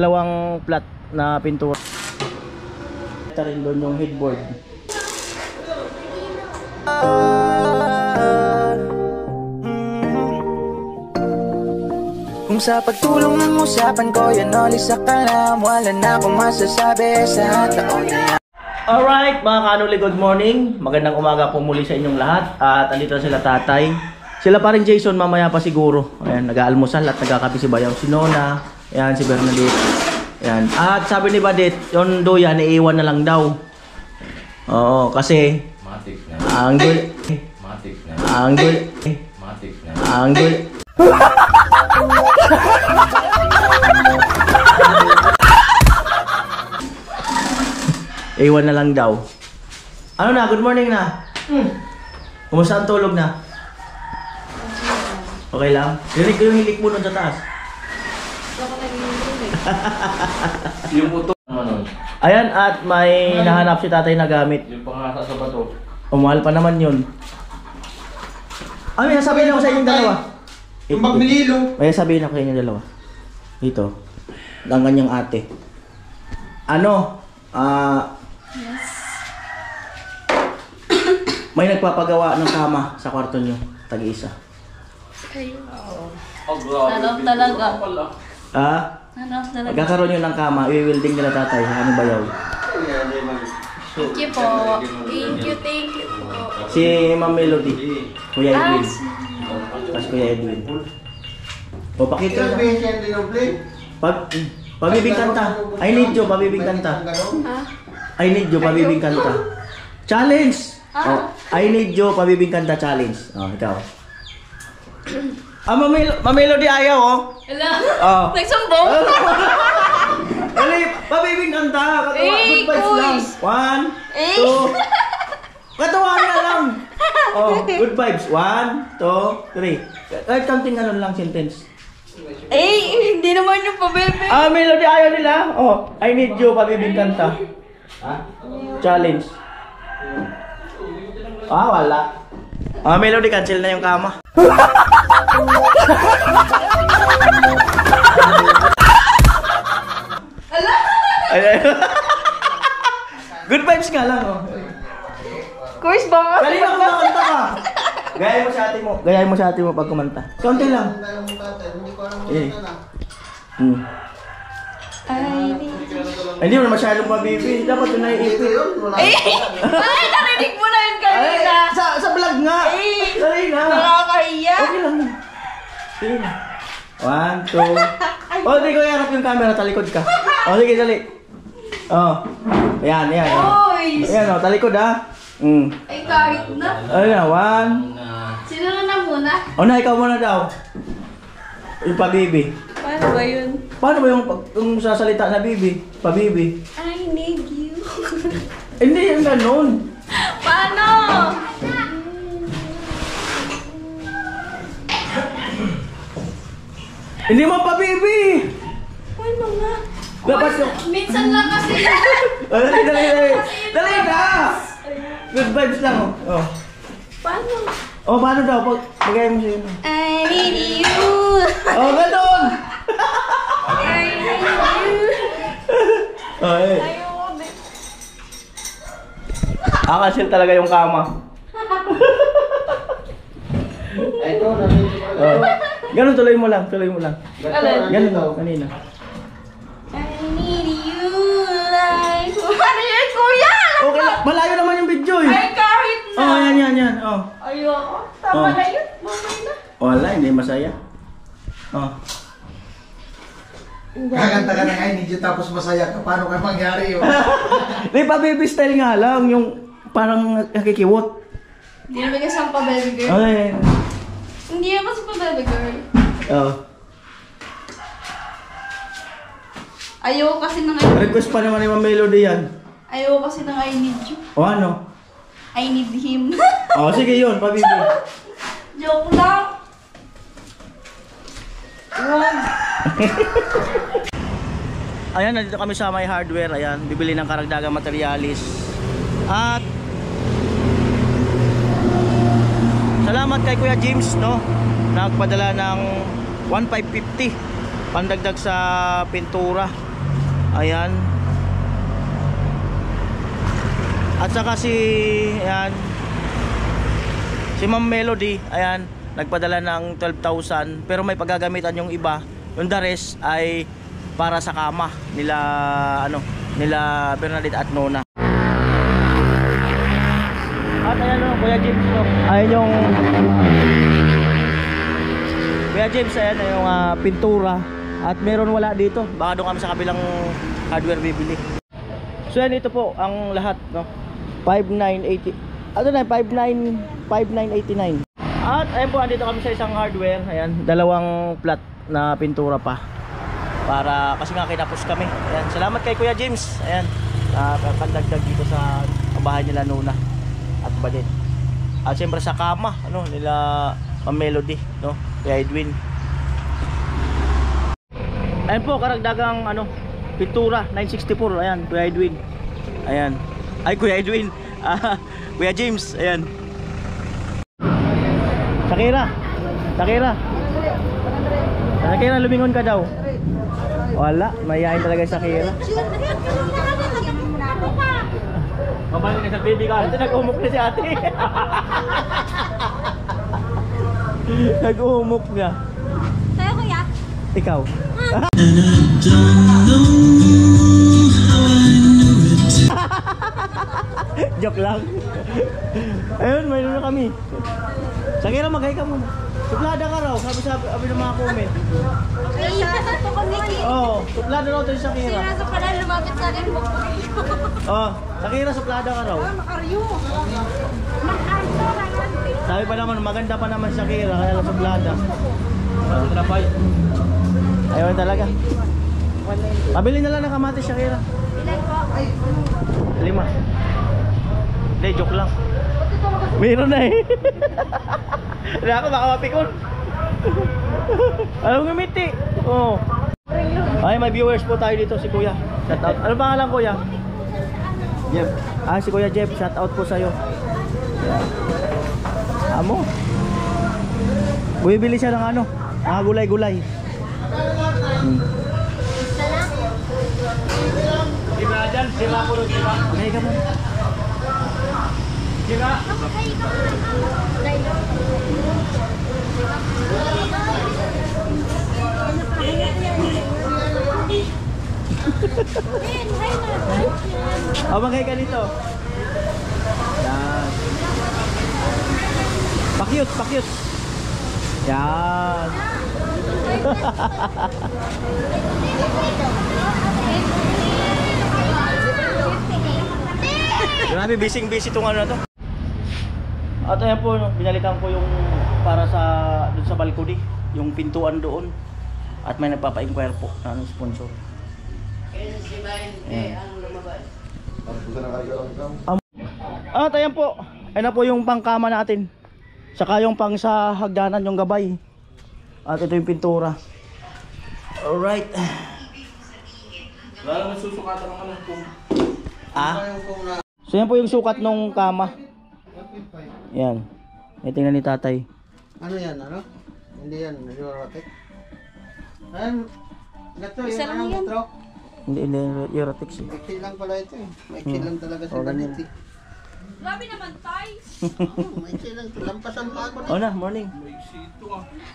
dalawang flat na pintura. Ito rin doon yung headboard. Kung sa pagtulong ng usapan ko, yan ulit sa kalam. Wala na akong masasabi sa taon na. Alright mga kanuli, good morning. Magandang umaga po muli sa inyong lahat. At andito na sila tatay. Sila pa rin Jason, mamaya pa siguro. Ayan, nag-aalmusal at nagkakape si Bayaw, si Nona. Ayan, si Bernadette. Ayan. At sabi ni Badette, yung duyan, iiwan na lang daw. Oo, kasi matik na. Ang gul... Matik na. Ang gul... Matik na. Ang gul... Iwan na lang daw. Ano na? Good morning na. Kumusta ang tulog na? Okay lang? Dinig ko yung hilik mo nun sa taas. Yung puto naman nun. Ayan, at may nahanap si tatay na gamit. Yung pangasa sa bato. Umahal pa naman yun. May sasabihin ako sa inyong dalawa. Yung magnililo. May sasabihin ako sa inyong dalawa. Dito. Ang kanyang ate. Ano? Yes. May nagpapagawa ng kama sa kwarto nyo. Tag-isa. Kayo. Hanap talaga. Hanap talaga. Magkakaroon yun ng kama. I-welding nila tatay. Ano bayaw? Thank you po. Thank you po. Si Ma'am Melody. Kuya Edwin. Tapos Kuya Edwin. O, pakita na. Pabibing kanta. I need you, pabibing kanta. I need you, pabibing kanta. Challenge! Oh, I need you, pabibing kanta challenge. Oh, ikaw. Ma'am Melody ayaw, oh. Hello? Oh. Nagsumbong? Dali, pabibing kanta. Good vibes lang. 1, 2. Katuwaan na lang. Oh, good vibes. 1, 2, 3. Kahit counting ano lang sentence. Hindi naman yung pabebe. Melody ayaw nila. Oh, I need you, pabibing kanta. Challenge. Wala. Melody, cancel na yung kama. Good vibes nga lang, oh. Course ba? Galing ako makanta ka. Gayahin mo sa ate mo. Gayahin mo sa ate mo pag kumanta. Kaunti lang. Hindi mo na masyadong mabibi. Dapat yun naiipit. Narinig mo na yun kanina. Sa vlog nga. Dali na. Nakakahiya. Okay lang. Sige na. 1, 2. Oh, di ko iharap yung camera. Talikod ka. Oh, sige, dali. Oh. Ayan. Ayan, oh. Talikod, ha. Ay, kahit na. Ayan, 1. Sino na muna? Na, ikaw muna daw. Yung pabibi. Paano ba yun? Paano ba yung sasalita na bibi? Pabibi. I need you. Hindi yung ganun. Paano? Hindi mo pabibi. Paano nga? Dapat yung... Minsan lang kasi. Dali na. Good vibes lang, oh. Paano? Oh, paano daw? Pagay mo siya yun. I need you. Oh, ganun. I need you. Oh, eh. Ayoko din. Cancel talaga yung kama. Oh. Ganun, tuloy mo lang. Ganun daw, kanina. I need you like... Ano yun, kuya? Okay lang, malayo naman yung video eh. Ay, kahit na. Oh, yan. Oh. Ayoko. Tama na yun. Mamay na. Wala, hindi masaya. Oh. Kakanta ka ng I need you tapos masaya ka. Paano ka mangyari yun? Di pa baby style nga lang, yung parang nakikiwot. Hindi naman kasi ang pa-baby girl. Okay. Hindi naman kasi pa-baby girl. Oh. Ayoko kasi ng I need you. Request pa naman ni Ma'am Melody yan. Ayoko kasi ng I need you. O ano? I need him. Oh, sige yun, pabibi. Joke lang. Ayan, nandito kami sa may hardware. Ayan, bibili ng karagdagang materialis. At salamat kay Kuya James, no? Nagpadala ng 1,550 pandagdag sa pintura. Ayan. At saka ayan, si Ma'am Melody, ayan, nagpadala ng 12,000 pero may paggagamitan yung iba. Yung the rest ay para sa kama nila nila Bernadette at Nona. At ayan o, Kuya James, no? Ayan yung Kuya James, ayan yung pintura. At meron wala dito. Baka doon kami sa kabilang hardware bibili. So yan, ito po ang lahat, no? 5,980. Ano na, 5,989. At ayun po, andito kami sa isang hardware. Ayan, dalawang flat na pintura pa. Para kasi nga kinapos kami. Ayan, salamat kay Kuya James. Ayan, pandagdag dito sa bahay nila Nona at Badet. At siyempre sa kama, nila Ma'am Melody, no? Kuya Edwin. Ayan po, karagdagang pintura 964. Ayan, Kuya Edwin. Ayan. Ay, Kuya Edwin. Kuya James. Ayan. Shakira, lumingon ka daw. Wala, mayayain talaga si Shakira. Mabalik ka sa baby ka. Ito, nag-umok na si ate. Nag-umok niya. Sa'yo, kuya? Ikaw. Joke lang. Ayun, mayroon na kami. Shakira, mag-hi ka muna. Suplada ka raw, sabi ng mga comment. Ay, ito ko, Mickey. Oo, suplada raw ito si Shakira. Sinaso pala, lumapit sa akin mo. Oo, Shakira, suplada ka raw. Makaryo. Sabi pa naman, maganda pa naman Shakira, kaya lang suplada. Ayun talaga. Pabili na lang ng kamatis, Shakira. Ilan po? 5. Hindi, joke lang. Meron na eh. Hindi ako, baka mapikon. Alam nga miti. Oo. Ay, may viewers po tayo dito, si Kuya. Shout out. Ano pangalan, Kuya? Jeff. Si Kuya Jeff, shout out po sa'yo. Amo. Bumibili siya ng gulay-gulay. Diba dyan, sila po doon, diba? Okay ka mo. Diba? Magay ka dito. Yan. Pakyut. Yan. Grabe, busy itong na to. At ayan po, binalikan ko yung para doon sa balcony, yung pintuan doon. At may nagpapa-inquire po na sponsor. At ayan po, ayan na po yung pangkama natin. Saka yung pang sa hagdanan, yung gabay. At ito yung pintura. Alright. Lalo may susukatan ng kung So yan po yung sukat nung kama. Yan. May tingnan ni tatay. Ano yan, Hindi yan, Eurotic. Gato Isa lang yan. Gato. Hindi, Eurotix eh. Maikli lang pala ito eh. Maikli lang talaga si ganyan. Badet eh. Grabe naman, Tay. Maikli lang ito. Lampasan pa ako Oh na, morning. may sito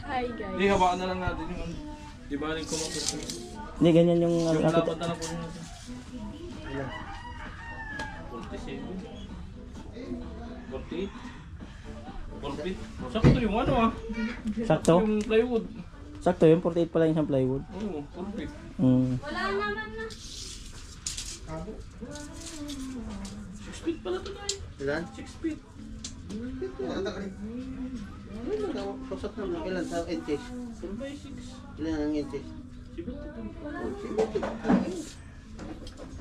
Hi, guys. Hindi, hawakan na lang natin yung di ba rin kumapos Hindi, ganyan yung yung nakita. laban na po natin. 47 48 48 sakto yung Sakto? yung plywood. Sakto yun, 48 pala yung isang plywood. Oo, 48 Wala naman na. 6 feet pala ito tayo. Ilan? 6 feet. Pasok naman. Ilan sa inches? 4 by 6 Ilan ang inches? 72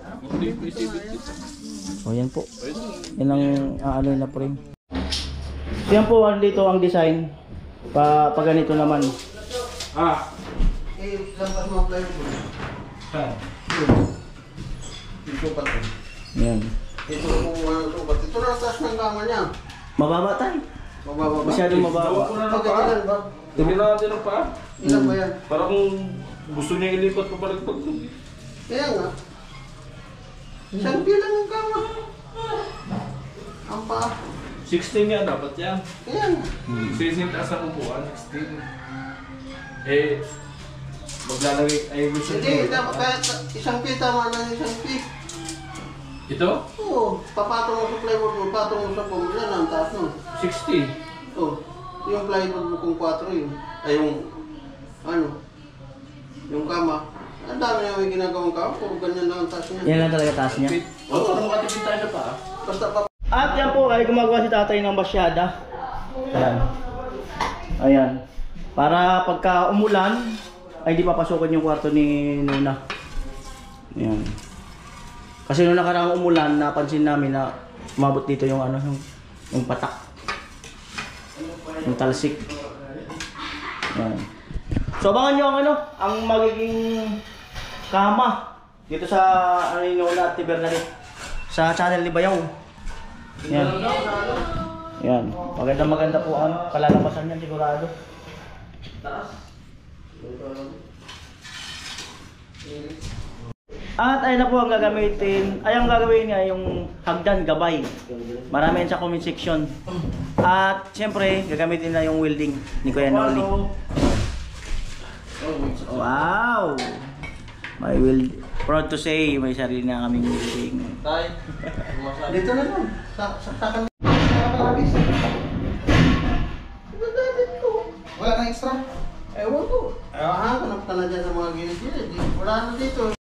48 by 72. O yan po. Ayun. Yan ang ano na frame. So yan po, dito ang design. Pa ganito naman. Lampas mo ang plywood. Yung sukat eh. Yan. Ito kung sukat. Ito na ang taas ng kama niya. Mababa tayo. Mababa ba? Masyadong Gawa mababa. ko na ng Bakit paa. ilan ba? Tignan natin ang paa. Ilan ba yan? Para kung gusto niya ilipat pa balik pag Kaya nga. Isang bilang ang kama. Ang pa. 16 nga dapat yan. Kaya nga. 16 taas ang upuan, 16. Eh, maglalagay, ay gusto Hindi, dapat kahit isang pi, tama na isang pi. Ito? Oo, papatong mo sa plywood mo, patong mo sa pumila na ang taas nun. 60. Oo, yung plywood mo kung 4 yun. Ay yung, ano, yung kama. Ang dami na may ginagawang kama, puro ganyan lang ang taas niya. Yan lang talaga taas niya. Oo, parang makatipid tayo pa. Basta pa. At yan po ay gumagawa si tatay ng basyada. Ayan. Ayan. Para pagka umulan, ay di papasukin yung kwarto ni Nuna. Ayan. Kasi nung nakaraang umulan, napansin namin na umabot dito yung ano, yung patak. Yung talsik. Ayan. So abangan nyo ang ano, ang magiging kama dito sa ano yung Nuna at Bernadette sa channel ni Bayaw. Yan. Yan. Maganda po ang kalalabasan niyan sigurado. At ayun na po ang gagamitin. Ay ang gagawin niya yung hagdan gabay. Marami yan sa comment section. At siyempre gagamitin na yung welding ni Kuya Noli. Wow! May weld. Proud to say, may sarili na kaming welding. Dito na lang. Saksakan mo. Nakakabis. Nagdadit ko. Wala nang extra? Ewan ko. Hanap ka na dyan sa mga gilid-gilid. Wala na dito.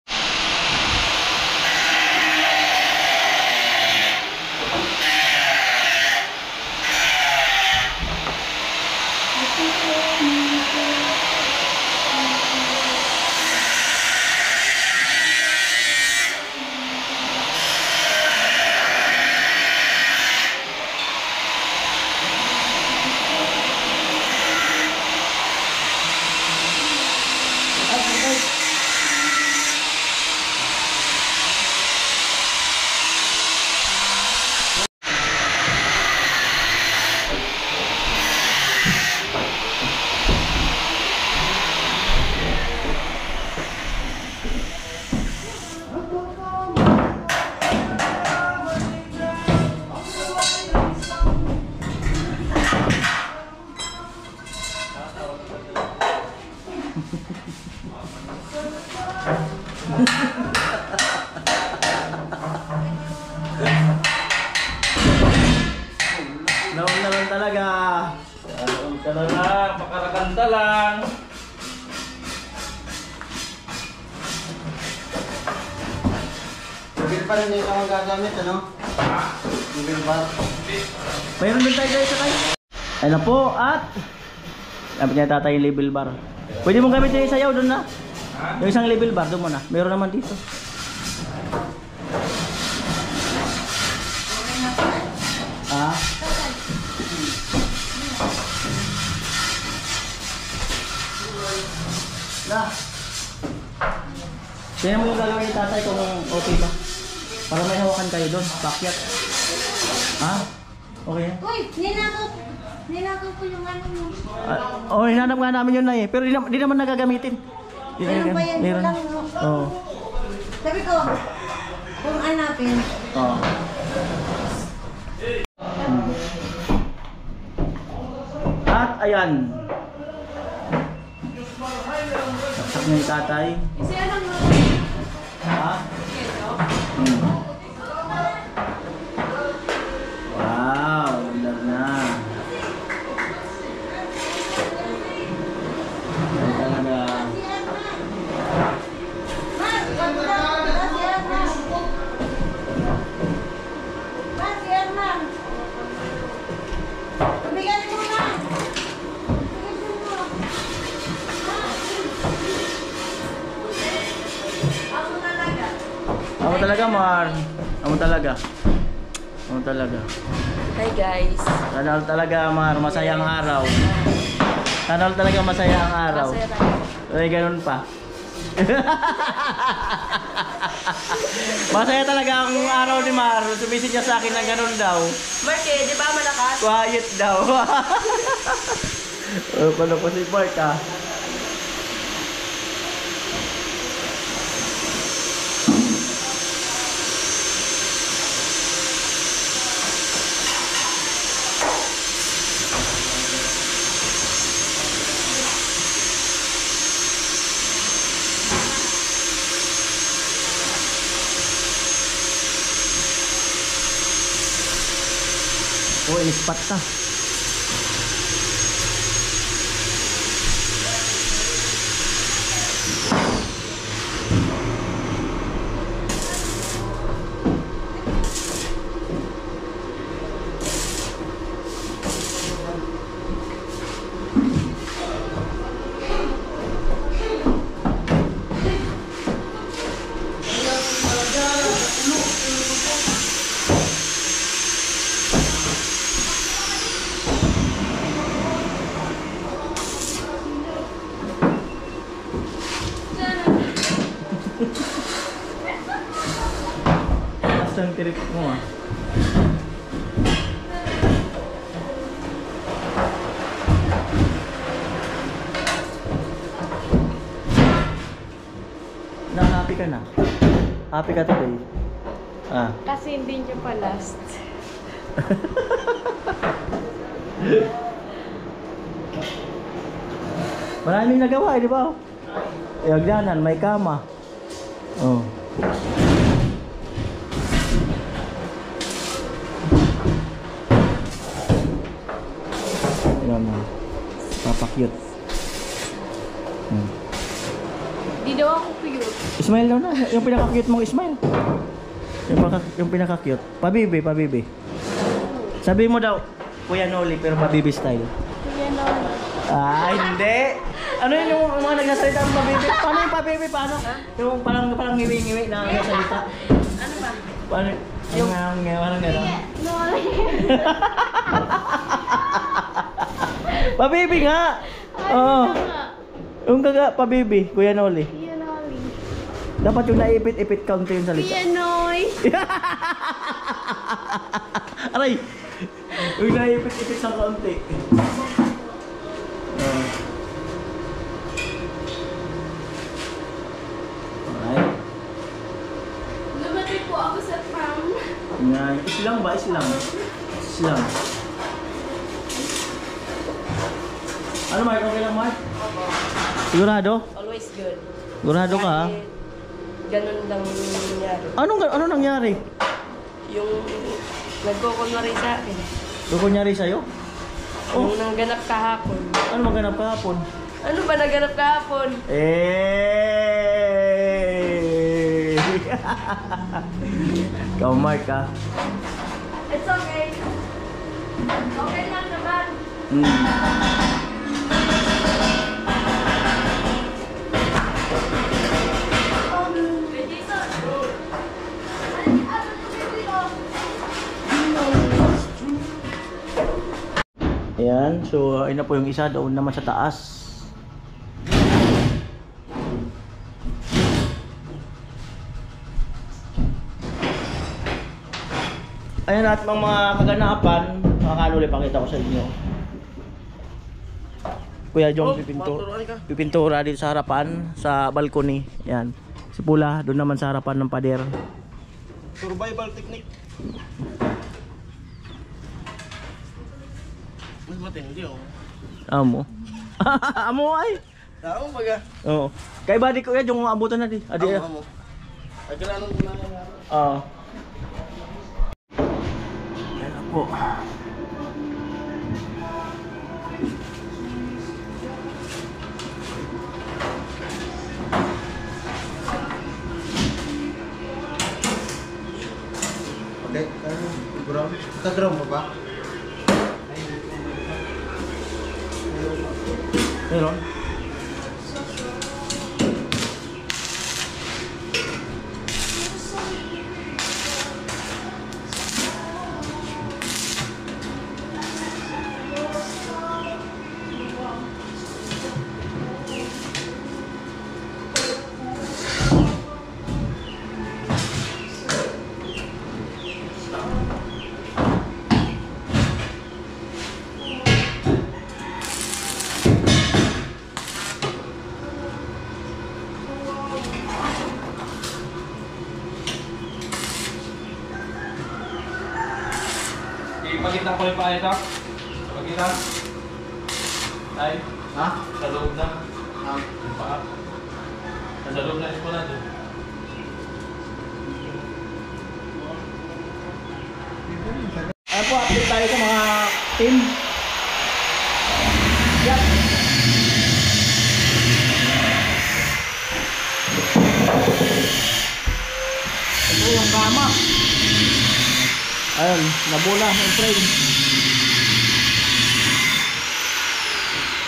Naman talaga. Ano ka na lang, pakarakanta lang. Bil pa rin yung mga gagamit, ano? Bil bar. Mayroon din tayo guys sa kayo. Ayun na po at dapat niya tatay yung label bar. Pwede mong gamitin yung sayaw doon na. Yung isang label bar doon mo na. Mayroon naman dito. Ah. Na. Tingnan mo yung gagawin ni tatay kung okay ba. Para may hawakan kayo doon. Pakyat. Ha? Okay yan. Uy, ninakaw ko yung ano mo. Oh, hinanap nga namin yun na eh. Pero di naman nagagamitin. Di Meron pa yan, meron. walang no. Oo. Sabi ko, kung hanapin, Oo. At ayan. Saksak na yung tatay. kasi alam mo, Ha? Hmm. Wow, ganda na. Ay talaga. Mas, pagkakita si Herman. Mas, si Herman. Pabiganin mo na. Pabiganin mo. Ako talaga. Ako talaga, Mar. Ako talaga. Ako talaga. Hi guys. Sana all talaga, Mar. Masayang araw. Sana all talaga masaya ang araw. Masaya tayo. Ay, ganun pa. Masaya talaga ang araw ni Mar. Sumisid niya sa akin ng ganun daw. Mark, di ba malakas? Quiet daw. Paano po si Mark ah? Oh, inispat ta. Basta ang tirik mo ah. Na-happy ka na? Happy ka today? Ah. Kasi hindi niya pa last. Maraming nagawa, di ba? Hagdanan, may kama. Oh. Ayan na. Papakyut. Di daw ako cute. Smile daw na. Yung pinaka-cute mong smile. Yung pinaka-cute. Pabibi, pabibi. Sabi mo daw, Kuya Noli, pero pabibi style. Yan o. Ah, hindi. Ano yun yung mga nagsasalita ng pabibi? Paano yung pabibi? Paano? Yung parang ngiwi-ngiwi na nagsasalita. Ano ba? Paano? Yung parang gano'n. Pabibi nga! Oo. Yung kaga, pabibi, Kuya Noli. Pianoy. Dapat yung naipit-ipit kaunti yung salita. Pianoy. Aray! Yung naipit-ipit sa kaunti. Alright. Lumati po ako sa prom. Yan. Islang ba? Islang. Islang. Ano, Mark? Okay lang, Mark? Sigurado? Always good. Sigurado ka, ha? Ganun lang nangyari. Ano nangyari? Yung nagkukunwari sa akin. Ano kunyari sa'yo? Yung naganap kahapon. Ano maganap kahapon? Ano ba naganap kahapon? Eh! Ikaw, Mark, ha? It's okay. Okay lang naman. Ayan, so ayun na po yung isa doon naman sa taas. Ayan at mga kaganapan, mga kanuli, pakita ko sa inyo. Kuya Jong pipintura dito sa harapan, sa balcony. Ayan, si Pula doon naman sa harapan ng pader. Survival technique. Mas matindi oh. Amo. Amo ay. Tao baga. Oo. Kay badi ko yan yung abutan na di. Adi. Amo. Ay kailangan mo na yan. Oo. Yan na po. Okay, ground. Ka-ground mo ba? Meron. Ipagitang ko yung paa ito. Pagitang. Ay, Ha? sa loob na. Ah. Yung paa. Sa loob na ito na doon. Ayan po, update tayo sa mga Team. Yan. Ito yung kama. Ayun, nabula yung frame.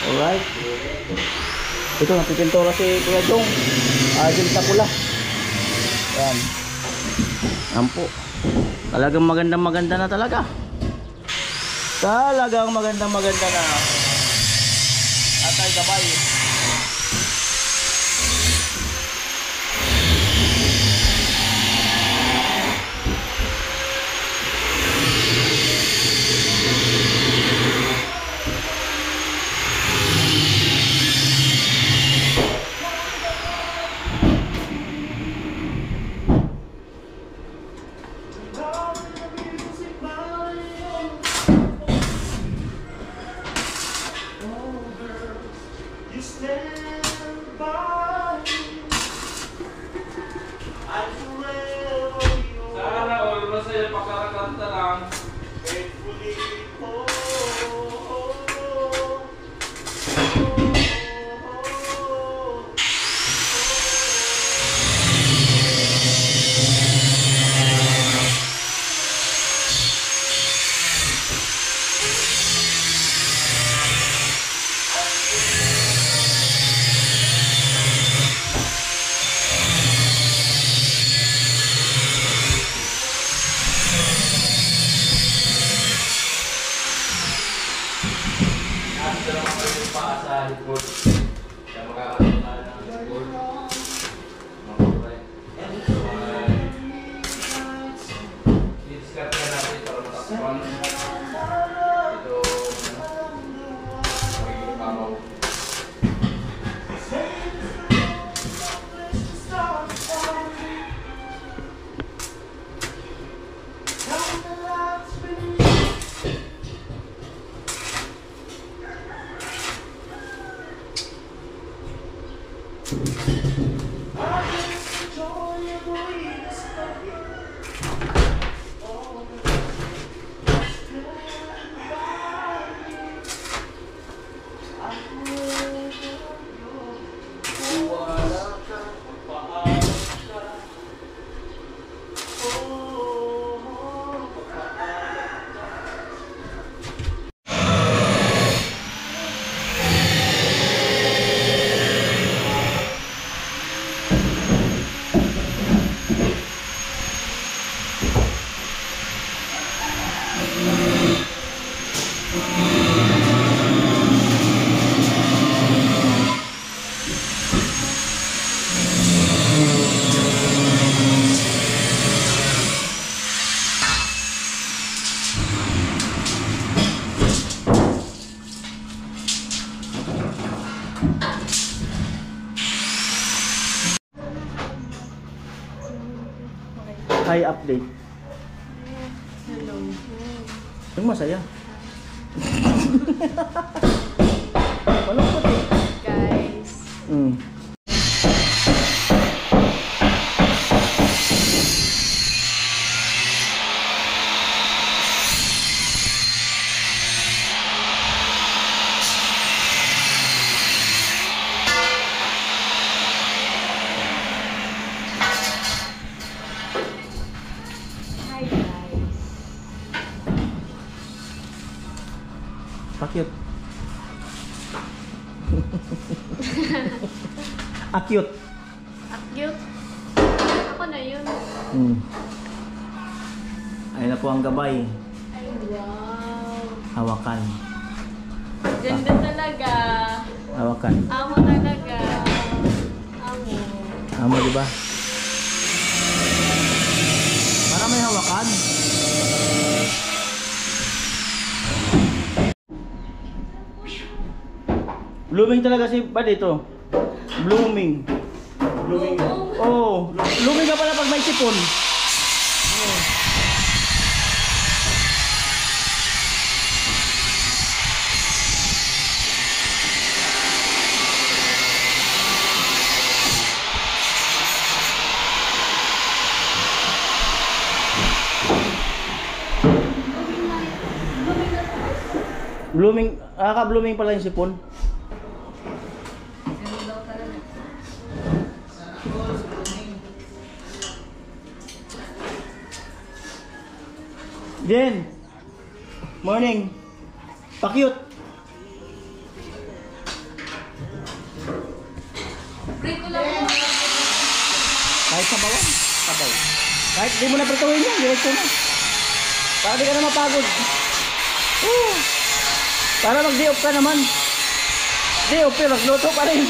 Alright. Ito, napipintura si Kuya Jong. Dyan sa pula. Yan. Ampo. Talagang maganda na talaga. Talagang maganda na. Atay gabay. Sana all masaya pagkakanta lang. Asa naman kayo yung paa sa likod. Kaya makakatunan ng likod. Makuray. I-discard na natin para matakpan. Ito magiging kamaw. Hi, update. Hello. Yung masaya. Malungkot eh. Guys. Hi guys. Pakit. Akyut. Cute. Ako na yun. Ayun na po ang gabay. Ay, wow. Hawakan. Ganda talaga. Hawakan. Amo talaga. Amo. Amo, di ba? Para may hawakan. Blooming talaga si Bad ito. Blooming. Blooming. Oh, blooming ka pala pag may sipon. Blooming, ka-blooming pala yung sipon. Ganun daw talaga. Jen! Morning! Pa-cute! Break ko lang po. Kahit sa bawang, sabaw. Kahit di mo na prituhin yan, diretso na. Para di ka na mapagod. Para mag-day-off ka naman. Day-off pero magluto pa rin.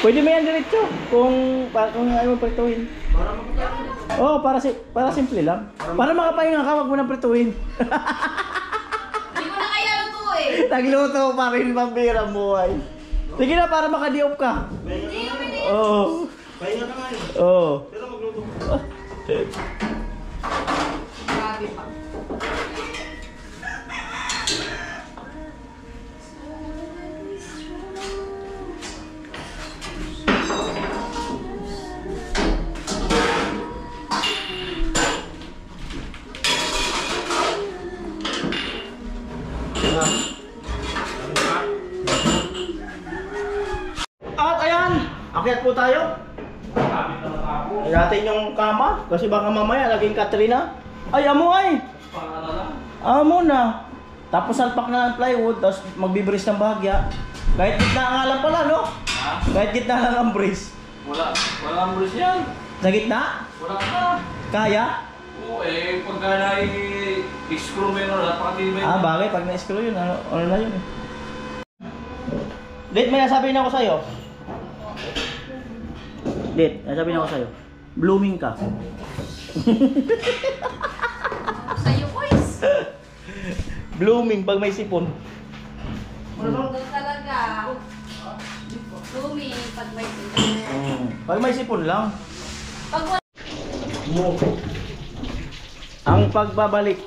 Pwede mo yan diretso kung ayaw mo prituhin. Oh, para simple lang. Para makapahinga ka, wag mo nang prituhin. Hindi ko na kaya luto eh. Nagluto pa rin, pambira buhay. Sige na, para maka-day-off ka. Hindi kami na Oo. Pahinga ka nga yun. Oo. Pero magluto. Grabe pa. At ayan, akyat po tayo. Ay natin yung kama kasi baka mamaya laging Katrina. Ay amo ay. Amo na. Tapos salpak na ng plywood, tapos magbibris ng bahagya. Kahit gitna ang alam pala, no? Kahit gitna lang ang brace. Wala ang bruise yan. Sa gitna? Wala ka. Kaya? Oo eh, pagka na-screw mo yun, napakatibay. Bagay, pag na-screw yun, ano na yun eh. Date, may nasabihin ako sa'yo. Date, nasabihin ako sa'yo. Blooming ka. Sa'yo, boys. Blooming pag may sipon. Doon talaga. Lumi, pag may Pag may sipon lang. Pag wala. Ang pagbabalik.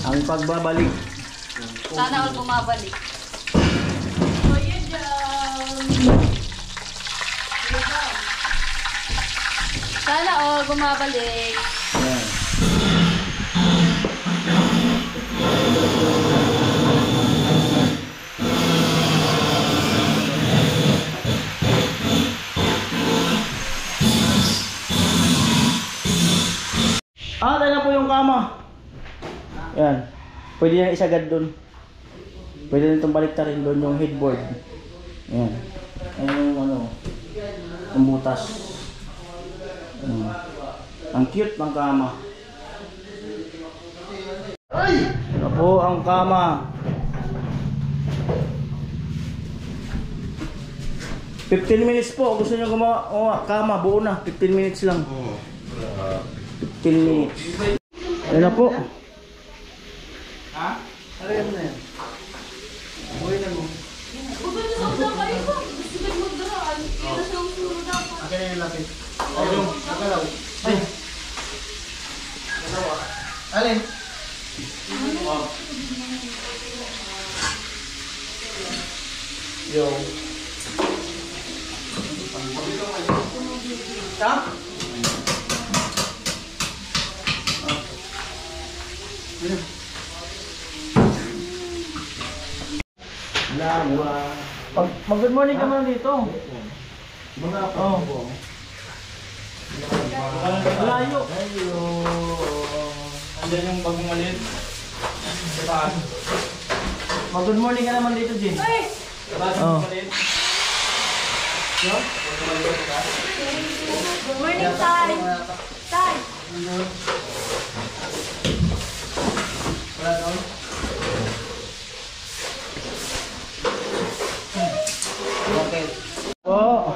Ang pagbabalik. Sana all bumabalik. Kuya Jam. Sana all bumabalik. Ayan. Tayo na po yung kama. Ayan. Pwede na isagad doon. Pwede na itong baliktarin doon yung headboard. Ayan. Ayan yung ano. Ang butas. Ayan. Ang cute ng kama. Ito po ang kama. 15 minutes po. Gusto nyo gumawa kama. Buo na. 15 minutes lang. 15 minutes. Ayan na po. Ha? Ano yan na yan? Buhay na mo. Huwag na sa ulang kayo po. Gusto kayo magdaraan. Kaya nasa ulo na ako. Akin na yung lapit. Ayun, nakalaw. Ay. Nakalaw. Alin? Yo. Stop. Mag-good morning ka muna dito. Oh. Malayo. Andiyan yung bagong alin. Saan? Mag-good morning ka naman dito, Jin. Oh. Good morning, Tay. Tay. Oh.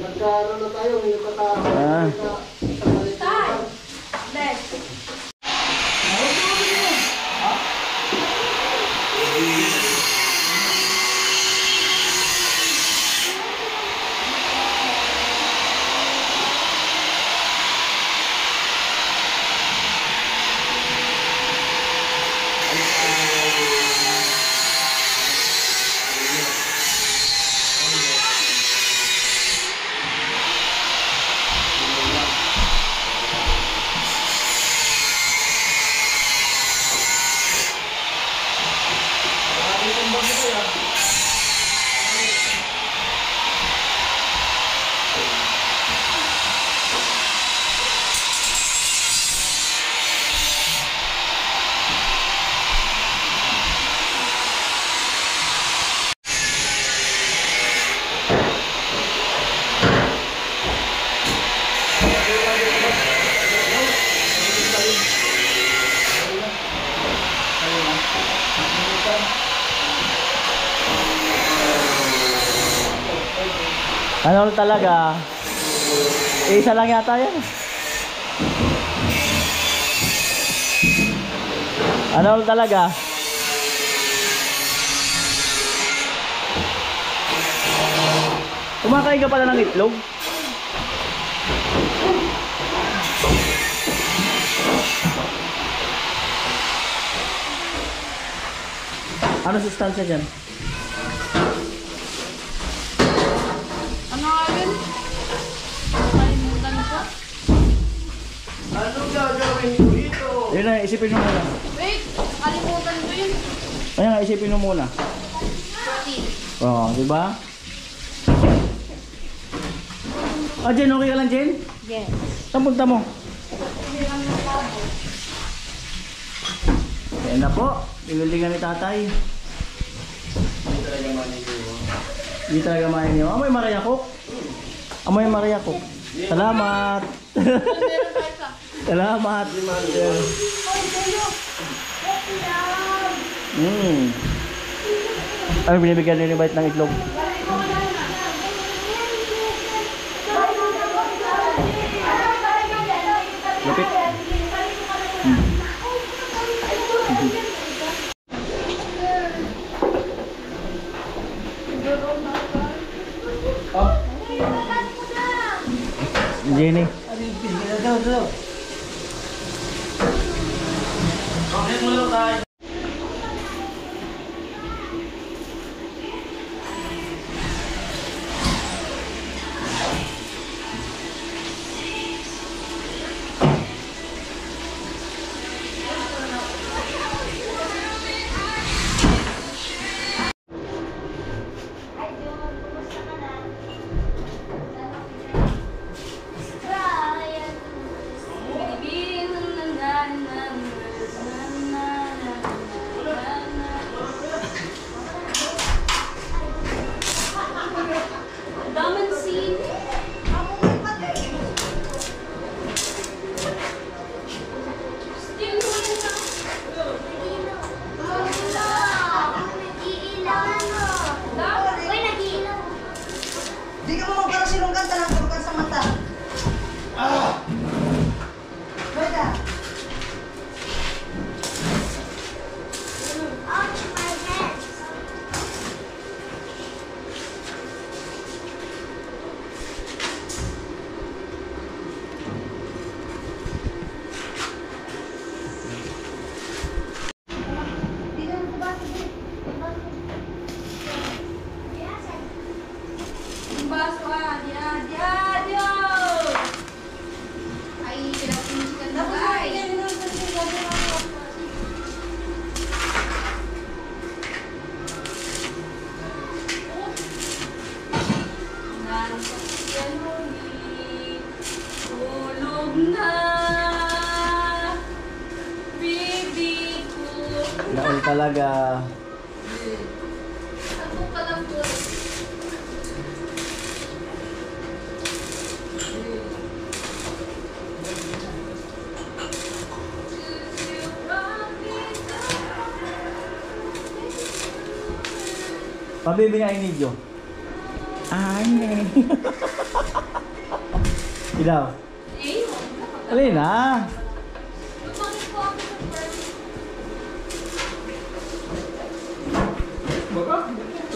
Nagkaroon na tayo, may nakatawa. Ah. Tay. Bless. Ano talaga? Isa lang yata yan. Ano talaga? Kumakain ka pala ng itlog? Ano sustansya dyan? Ano nga yun? Kalimutan ko. Anong gagawin ko dito? Yun na, isipin mo muna. Wait, kalimutan ko yun. Ayan nga, isipin mo muna. 14. Oo, di ba? Ah, Jen, okay ka lang, Jen? Yes. Saan punta mo? Ayan na po, pinulingan ni tatay. Hindi talaga maniniwa. Amoy marayakok. Amoy marayakok. Salamat. Meron tayo ka. Salamat. Ano binibigyan nyo ni Bait ng itlog? Lapit. Jenny. Di ka mo magkaroon ka lang ka sa mata. Bada. Baso, adios! Ay, pinapinsikan na guys. Tulog na, baby ko. Naon talaga. Ako pa lang po. Pabibi nga yung video. Ay, Ilaw. Eh, Alin na. lumaki po ako sa first.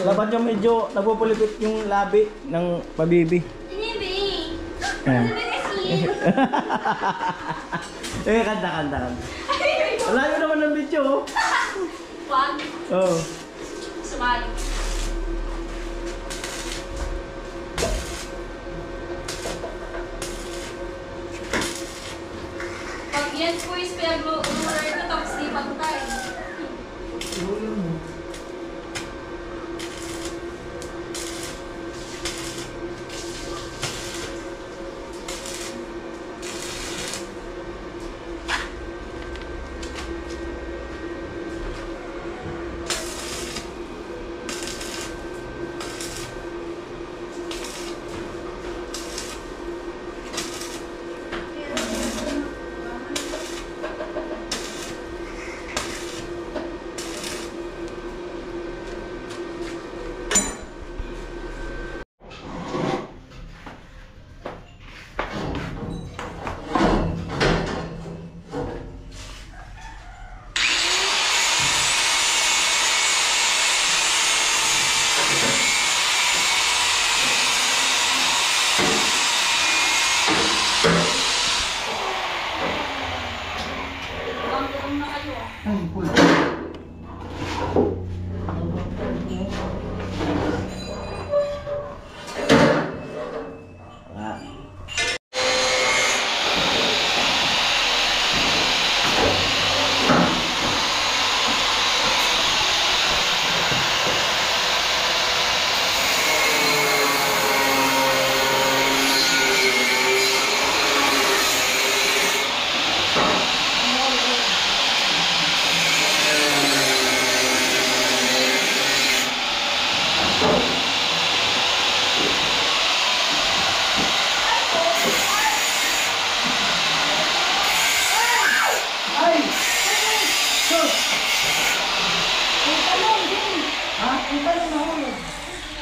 Dapat yung medyo nagpupulipit yung labi ng pabibi. Tinibi. Ayan. Tinibi kasi. Kanta. Layo naman ng video. Wag. Oh. Sumali. Pag yan po is pinag-order ko tapos di pantay.